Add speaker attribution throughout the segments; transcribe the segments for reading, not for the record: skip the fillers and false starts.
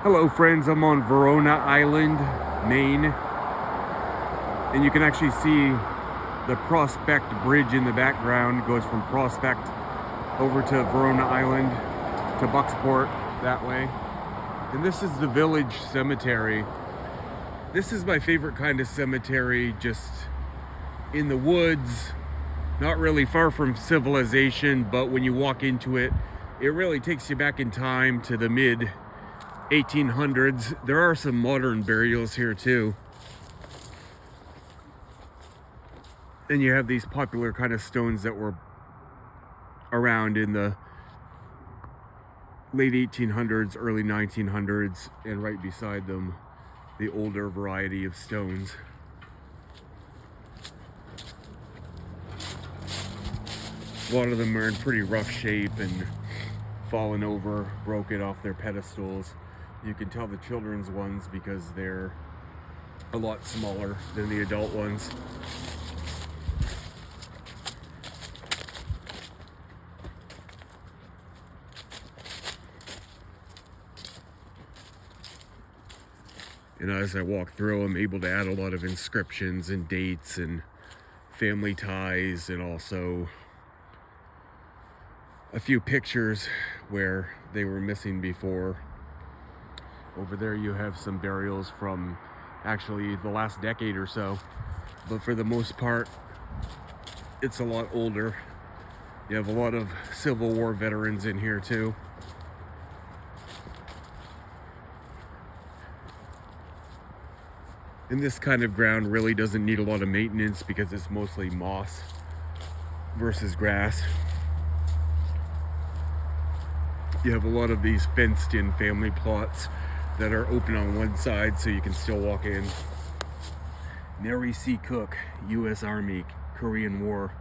Speaker 1: Hello friends, I'm on Verona Island, Maine, and you can actually see the Prospect Bridge in the background. It goes from Prospect over to Verona Island to Bucksport that way. And this is the village cemetery. This is my favorite kind of cemetery, just in the woods, not really far from civilization, but when you walk into it, it really takes you back in time to the mid 1800s. There are some modern burials here too. And you have these popular kind of stones that were around in the late 1800s, early 1900s, and right beside them, the older variety of stones. A lot of them are in pretty rough shape and fallen over, broken off their pedestals. You can tell the children's ones because they're a lot smaller than the adult ones. And as I walk through, I'm able to add a lot of inscriptions and dates and family ties, and also a few pictures where they were missing before. Over there you have some burials from actually the last decade or so, but for the most part it's a lot older. You have a lot of Civil War veterans in here too. And this kind of ground really doesn't need a lot of maintenance because it's mostly moss versus grass. You have a lot of these fenced in family plots that are open on one side so you can still walk in. Mary C. Cook, U.S. Army, Korean War,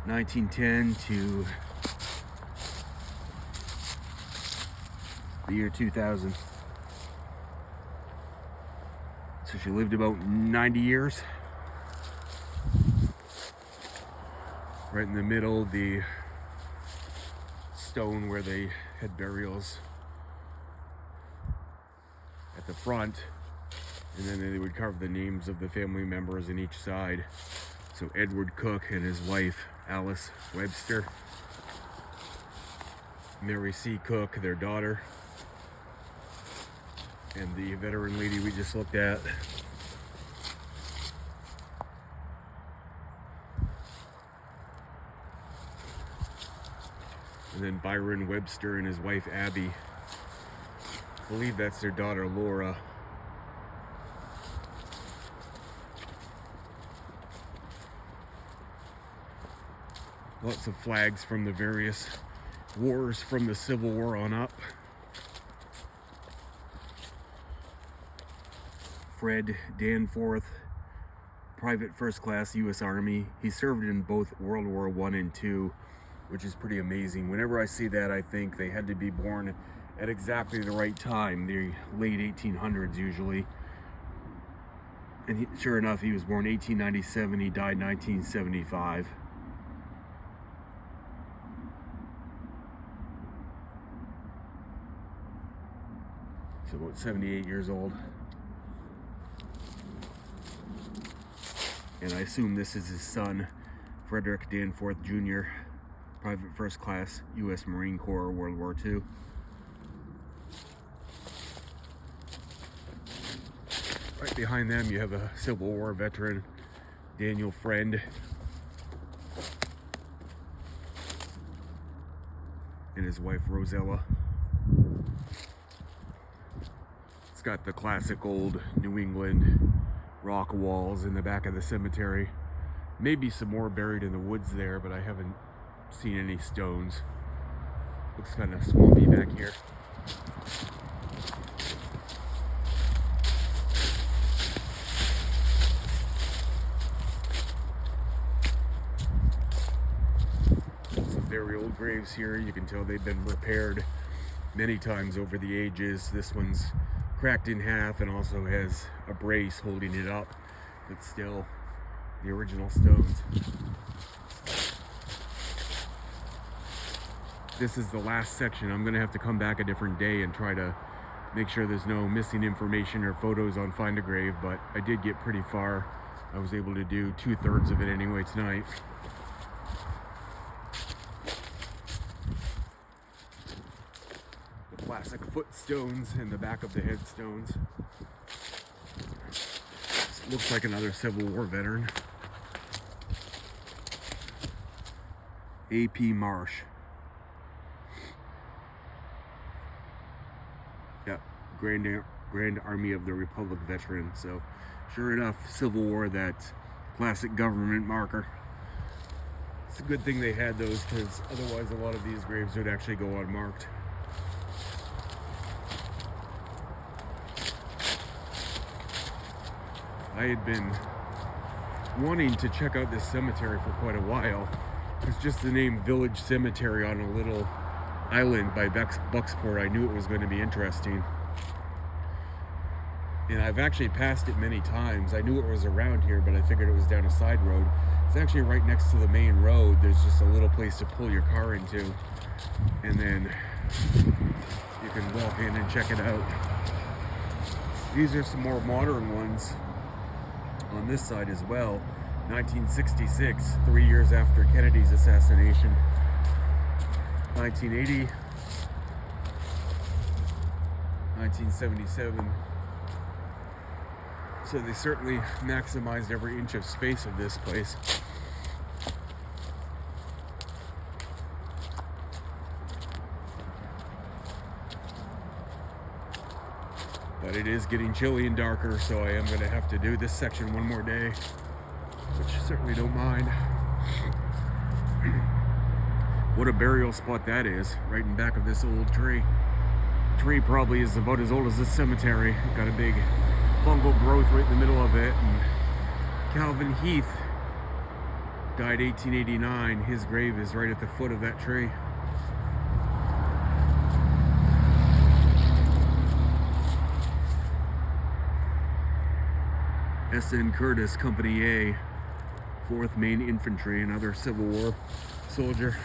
Speaker 1: 1910 to the year 2000. So she lived about 90 years. Right in the middle, the stone where they had burials at the front, and then they would carve the names of the family members in each side. So Edward Cook and his wife Alice Webster, Mary C. Cook, their daughter, and the veteran lady we just looked at. And then Byron Webster and his wife Abby. I believe that's their daughter Laura. Lots of flags from the various wars from the Civil War on up. Fred Danforth, Private First Class, U.S. Army. He served in both World War I and II, which is pretty amazing. Whenever I see that, I think they had to be born at exactly the right time, the late 1800s usually. And sure enough, he was born 1897, he died 1975. So about 78 years old. And I assume this is his son, Frederick Danforth Jr., Private First Class, U.S. Marine Corps, World War II. Right behind them, you have a Civil War veteran, Daniel Friend, and his wife, Rosella. It's got the classic old New England rock walls in the back of the cemetery. Maybe some more buried in the woods there, but I haven't seen any stones. Looks kind of swampy back here. Some very old graves here. You can tell they've been repaired many times over the ages. This one's cracked in half and also has a brace holding it up, but still the original stones. This is the last section. I'm gonna have to come back a different day and try to make sure there's no missing information or photos on Find a Grave, but I did get pretty far. I was able to do 2/3 of it anyway tonight. The classic footstones in the back of the headstones. This looks like another Civil War veteran. A.P. Marsh. Yeah, Grand Army of the Republic veteran. So, sure enough, Civil War, that classic government marker. It's a good thing they had those, because otherwise a lot of these graves would actually go unmarked. I had been wanting to check out this cemetery for quite a while. It's just the name Village Cemetery on a little island by Bucksport. I knew it was going to be interesting. And I've actually passed it many times. I knew it was around here, but I figured it was down a side road. It's actually right next to the main road. There's just a little place to pull your car into. And then you can walk in and check it out. These are some more modern ones on this side as well. 1966, 3 years after Kennedy's assassination. 1980, 1977. So they certainly maximized every inch of space of this place. But it is getting chilly and darker, so I am going to have to do this section one more day, which I certainly don't mind. What a burial spot that is, right in back of this old tree. Tree probably is about as old as this cemetery. Got a big fungal growth right in the middle of it. And Calvin Heath died 1889. His grave is right at the foot of that tree. S.N. Curtis, Company A, 4th Maine Infantry, another Civil War soldier.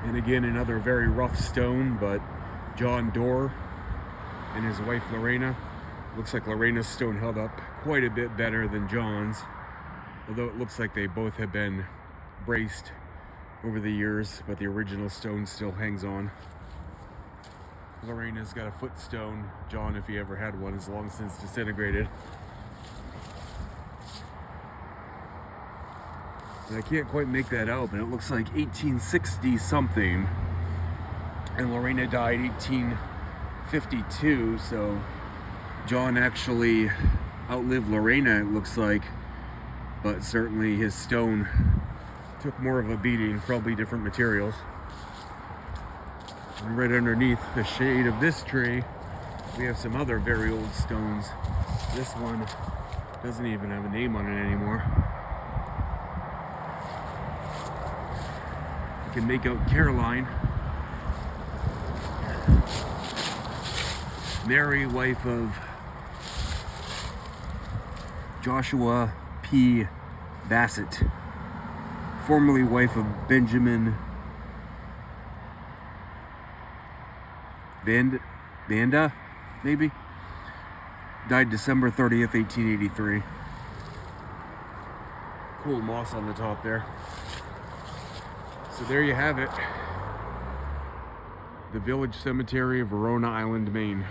Speaker 1: And again, another very rough stone, but John Dorr and his wife Lorena. Looks like Lorena's stone held up quite a bit better than John's, although it looks like they both have been braced over the years, but the original stone still hangs on. Lorena's got a footstone. John, if he ever had one, is long since disintegrated. And I can't quite make that out, but it looks like 1860 something. And Lorena died 1852, so John actually outlived Lorena, it looks like. But certainly his stone took more of a beating, probably different materials. And right underneath the shade of this tree, we have some other very old stones. This one doesn't even have a name on it anymore. You can make out Caroline, Mary, wife of Joshua P. Bassett, formerly wife of Benjamin Banda, maybe? Died December 30th, 1883. Cool moss on the top there. So there you have it. The Village Cemetery of Verona Island, Maine.